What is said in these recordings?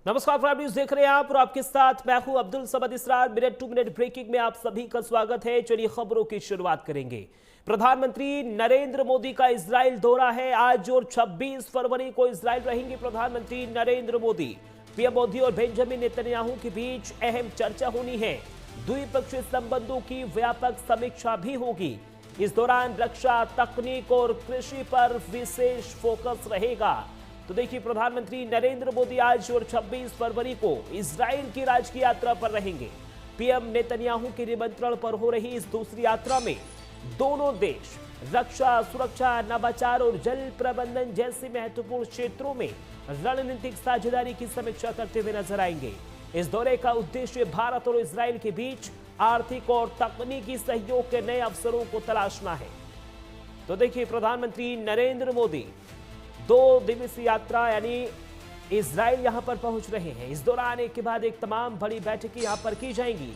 नमस्कार, prime news देख रहे हैं आप और आपके साथ मैं हूं अब्दुल समद इसरार। मिनट टू मिनट ब्रेकिंग में आप सभी का स्वागत है। चलिए खबरों की शुरुआत करेंगे। प्रधानमंत्री नरेंद्र मोदी का इजराइल दौरा है आज और 26 फरवरी को इजराइल रहेंगे प्रधानमंत्री नरेंद्र मोदी। पीएम मोदी और बेंजामिन नेतन्याहू के बीच अहम चर्चा होनी है। द्विपक्षीय संबंधों की व्यापक समीक्षा भी होगी। इस दौरान रक्षा, तकनीक और कृषि पर विशेष फोकस रहेगा। तो देखिए, प्रधानमंत्री नरेंद्र मोदी आज और 26 फरवरी को इजराइल की राजकीय यात्रा पर रहेंगे। पीएम नेतन्याहू के निमंत्रण पर हो रही इस दूसरी यात्रा में दोनों देश रक्षा, सुरक्षा, नवाचार और जल प्रबंधन जैसे महत्वपूर्ण क्षेत्रों में रणनीतिक साझेदारी की समीक्षा करते हुए नजर आएंगे। इस दौरे का उद्देश्य भारत और इजराइल के बीच आर्थिक और तकनीकी सहयोग के नए अवसरों को तलाशना है। तो देखिए, प्रधानमंत्री नरेंद्र मोदी 2 दिवसीय यात्रा यानी इजराइल यहां पर पहुंच रहे हैं। इस दौरान एक के बाद एक तमाम बड़ी बैठकें यहां पर की जाएंगी।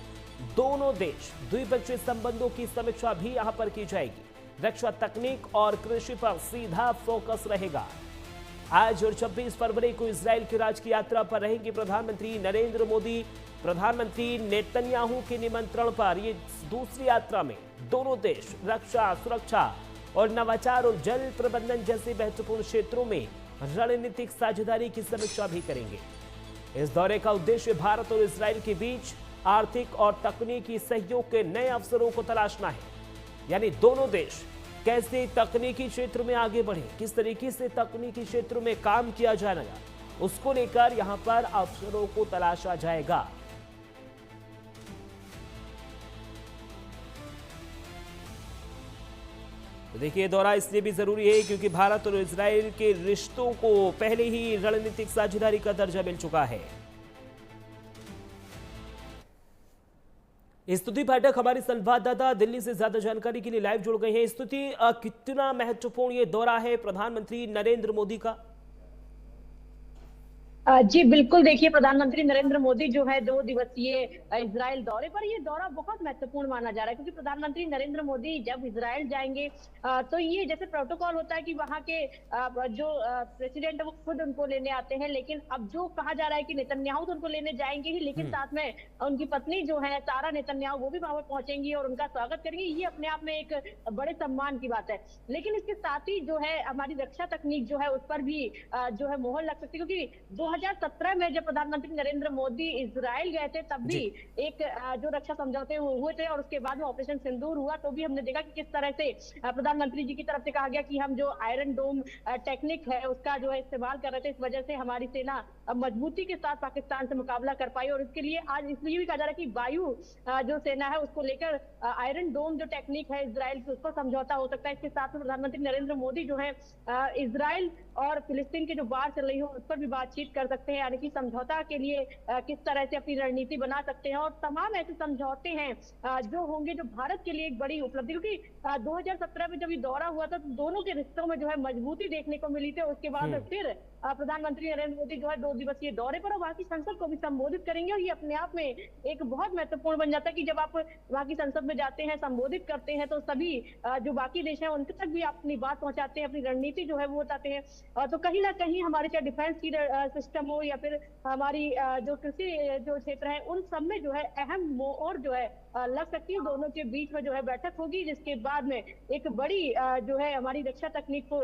दोनों देश द्विपक्षीय संबंधों की समीक्षा भी यहां पर की जाएगी। रक्षा, तकनीक और कृषि पर सीधा फोकस रहेगा। आज और 26 फरवरी को इजराइल की राजकीय यात्रा पर रहेंगे प्रधानमंत्री नरेंद्र मोदी। प्रधानमंत्री नेतन्याहू के निमंत्रण पर ये दूसरी यात्रा में दोनों देश रक्षा, सुरक्षा और नवाचार और जल प्रबंधन जैसे महत्वपूर्ण क्षेत्रों में रणनीतिक साझेदारी की समीक्षा भी करेंगे। इस दौरे का उद्देश्य भारत और इजराइल के बीच आर्थिक और तकनीकी सहयोग के नए अवसरों को तलाशना है। यानी दोनों देश कैसे तकनीकी क्षेत्र में आगे बढ़े, किस तरीके से तकनीकी क्षेत्र में काम किया जाएगा, उसको लेकर यहां पर अवसरों को तलाशा जाएगा। तो देखिए, दौरा इसलिए भी जरूरी है क्योंकि भारत और इजराइल के रिश्तों को पहले ही रणनीतिक साझेदारी का दर्जा मिल चुका है। स्तुति पाठक हमारी संवाददाता दिल्ली से ज्यादा जानकारी के लिए लाइव जुड़ गए हैं। स्तुति, कितना महत्वपूर्ण ये दौरा है प्रधानमंत्री नरेंद्र मोदी का? जी बिल्कुल, देखिए प्रधानमंत्री नरेंद्र मोदी जो है 2 दिवसीय इजराइल दौरे पर, ये दौरा बहुत महत्वपूर्ण माना जा रहा है क्योंकि प्रधानमंत्री नरेंद्र मोदी जब इजराइल जाएंगे तो ये जैसे प्रोटोकॉल होता है कि वहाँ के जो प्रेसिडेंट है वो खुद उनको लेने आते हैं, लेकिन अब जो कहा जा रहा है कि नेतन्याहू तो उनको लेने जाएंगे ही, लेकिन साथ में उनकी पत्नी जो है सारा नेतन्याहू वो भी वहां पर पहुंचेंगी और उनका स्वागत करेंगे। ये अपने आप में एक बड़े सम्मान की बात है, लेकिन इसके साथ ही जो है हमारी रक्षा तकनीक जो है उस पर भी जो है मोहर लग सकती है क्योंकि 2017 में जब प्रधानमंत्री नरेंद्र मोदी इजराइल गए थे तब भी एक जो रक्षा समझौते हुए थे और उसके बाद में ऑपरेशन सिंदूर हुआ तो भी हमने देखा कि किस तरह से प्रधानमंत्री जी की तरफ से कहा गया कि हम जो आयरन डोम टेक्निक है उसका जो है इस्तेमाल कर रहे थे। इस वजह से हमारी सेना मजबूती के साथ पाकिस्तान से मुकाबला कर पाई और इसके लिए आज इसलिए भी कहा जा रहा है कि वायु जो सेना है उसको लेकर आयरन डोम जो टेक्निक है इजराइल की उस पर समझौता हो सकता है। इसके साथ में प्रधानमंत्री नरेंद्र मोदी जो है इजराइल और फिलिस्तीन की जो वार चल रही हो उस पर भी बातचीत कर सकते हैं, यानी कि समझौता के लिए किस तरह से अपनी रणनीति बना सकते हैं और तमाम ऐसे समझौते हैं जो होंगे जो भारत के लिए एक बड़ी उपलब्धि, क्योंकि 2017 में जब ये दौरा हुआ था तो दोनों के रिश्तों में जो है मजबूती देखने को मिली थी। उसके बाद फिर प्रधानमंत्री नरेंद्र मोदी जो है 2 दिवसीय दौरे पर और वहां की संसद को भी संबोधित करेंगे और ये अपने आप में एक बहुत महत्वपूर्ण बन जाता है कि जब आप वहां की संसद में जाते हैं, संबोधित करते हैं तो सभी जो बाकी देश हैं उनके तक भी अपनी बात पहुंचाते हैं, अपनी रणनीति जो है वो बताते हैं। तो कहीं ना कहीं हमारे चाहे डिफेंस की सिस्टम हो या फिर हमारी जो कृषि जो क्षेत्र है उन सब में जो है अहम मोहर जो है लग सकती है। दोनों के बीच में जो है बैठक होगी जिसके बाद में एक बड़ी जो है हमारी रक्षा तकनीक को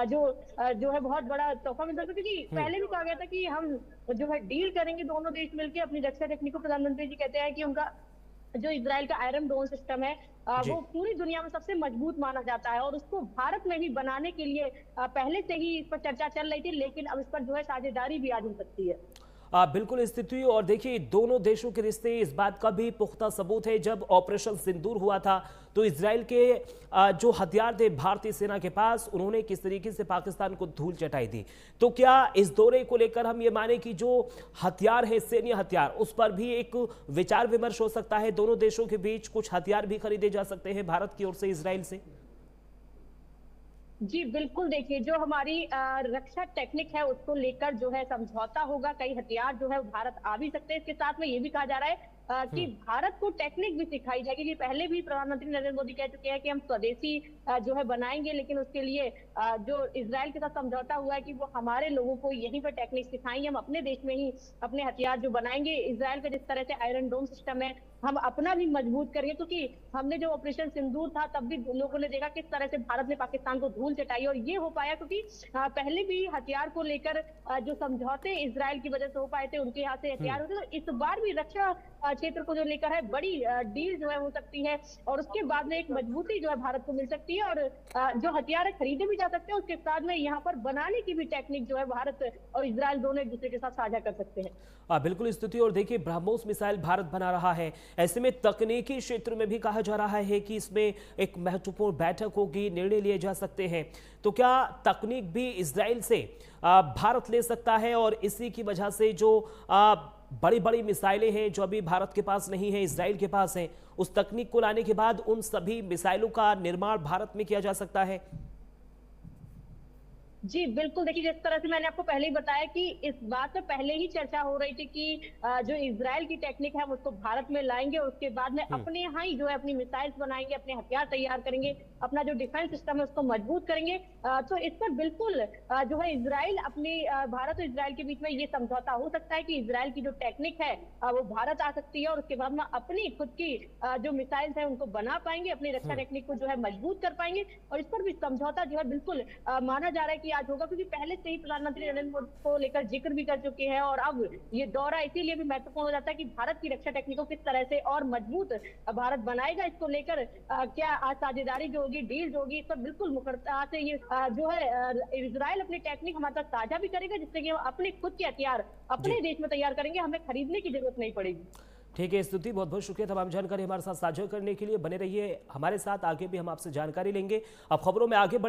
जो है बहुत बड़ा तोहफा मिल सकता है, क्योंकि पहले भी कहा गया था कि हम जो है डील करेंगे दोनों देश मिलकर अपनी रक्षा तकनीक को। प्रधानमंत्री जी कहते हैं कि उनका जो इजराइल का आयरन डोम सिस्टम है वो पूरी दुनिया में सबसे मजबूत माना जाता है और उसको भारत में भी बनाने के लिए पहले से ही इस पर चर्चा चल रही थी, लेकिन अब इस पर जो है साझेदारी भी आज हो सकती है। बिल्कुल स्थिति। और देखिए, दोनों देशों के रिश्ते इस बात का भी पुख्ता सबूत है। जब ऑपरेशन सिंदूर हुआ था तो इजराइल के जो हथियार थे भारतीय सेना के पास, उन्होंने किस तरीके से पाकिस्तान को धूल चटाई थी। तो क्या इस दौरे को लेकर हम ये माने कि जो हथियार है, सैन्य हथियार, उस पर भी एक विचार विमर्श हो सकता है? दोनों देशों के बीच कुछ हथियार भी खरीदे जा सकते हैं भारत की ओर से इजराइल से? जी बिल्कुल, देखिए जो हमारी रक्षा टेक्निक है उसको लेकर जो है समझौता होगा, कई हथियार जो है भारत आ भी सकते हैं। इसके साथ में ये भी कहा जा रहा है कि भारत को टेक्निक भी सिखाई जाएगी। कि पहले भी प्रधानमंत्री नरेंद्र मोदी कह चुके हैं कि हम स्वदेशी जो है बनाएंगे, लेकिन उसके लिए जो इजराइल के साथ समझौता हुआ है कि वो हमारे लोगों को यहीं पर टेक्निक सिखाएंगे, हम अपने देश में ही अपने हथियार जो बनाएंगे। इजराइल का जिस तरह से आयरन डोम सिस्टम है, हम अपना भी मजबूत करेंगे, क्योंकि हमने जो ऑपरेशन सिंदूर था तब भी लोगों ने देखा किस तरह से भारत ने पाकिस्तान को धूल चटाई, और ये हो पाया क्योंकि पहले भी हथियार को लेकर जो समझौते इजराइल की वजह से हो पाए थे, उनके यहाँ से हथियार होते, तो इस बार भी रक्षा क्षेत्र को जो लेकर है बड़ी डील जो है हो सकती है, और उसके बाद में एक मजबूती जो है भारत को मिल सकती है, और जो हथियार खरीदे भी जा सकते हैं, उसके साथ में यहाँ पर बनाने की भी टेक्निक जो है भारत और इजराइल दोनों एक दूसरे के साथ साझा कर सकते हैं। बिल्कुल स्थिति। और देखिए, ब्रह्मोस मिसाइल भारत बना रहा है, ऐसे में तकनीकी क्षेत्र में भी कहा जा रहा है कि इसमें एक महत्वपूर्ण बैठक होगी, निर्णय लिए जा सकते हैं। तो क्या तकनीक भी इजराइल से भारत ले सकता है, और इसी की वजह से जो बड़ी बड़ी मिसाइलें हैं जो अभी भारत के पास नहीं है, इजराइल के पास है, उस तकनीक को लाने के बाद उन सभी मिसाइलों का निर्माण भारत में किया जा सकता है? जी बिल्कुल, देखिए जिस तरह से मैंने आपको पहले ही बताया कि इस बात पे पहले ही चर्चा हो रही थी कि जो इजराइल की टेक्निक है उसको भारत में लाएंगे, और उसके बाद में अपने यहाँ ही जो है अपनी मिसाइल्स बनाएंगे, अपने हथियार तैयार करेंगे, अपना जो डिफेंस सिस्टम है उसको मजबूत करेंगे। तो इस पर बिल्कुल जो है इजराइल अपनी भारत और इजराइल के बीच में ये समझौता हो सकता है कि इजराइल की जो टेक्निक है वो भारत आ सकती है, और उसके बाद में अपनी खुद की जो मिसाइल्स है उनको बना पाएंगे, अपनी रक्षा टेक्निक को जो है मजबूत कर पाएंगे, और इस पर भी समझौता जो है बिल्कुल माना जा रहा है कि आज होगा, क्योंकि पहले से ही प्रधानमंत्री नरेंद्र मोदी को लेकर जिक्र भी कर चुके हैं, और अब ये दौरा इसीलिए भी महत्वपूर्ण हो जाता है कि भारत की रक्षा टेक्निक को किस तरह से और मजबूत भारत बनाएगा, इसको लेकर क्या आज साझेदारी जो होगी, डील जो होगी, इस पर बिल्कुल मुखरता से ये जो है इजराइल अपनी टेक्निक हमारे साथ साझा भी करेगा, जिससे कि हम अपने खुद के हथियार अपने देश में तैयार करेंगे, हमें खरीदने की जरूरत नहीं पड़ेगी। ठीक है स्तुति, बहुत बहुत शुक्रिया तमाम जानकारी हमारे साथ साझा करने के लिए। बने रहिए हमारे साथ, आगे भी हम आपसे जानकारी लेंगे। अब खबरों में आगे बढ़े।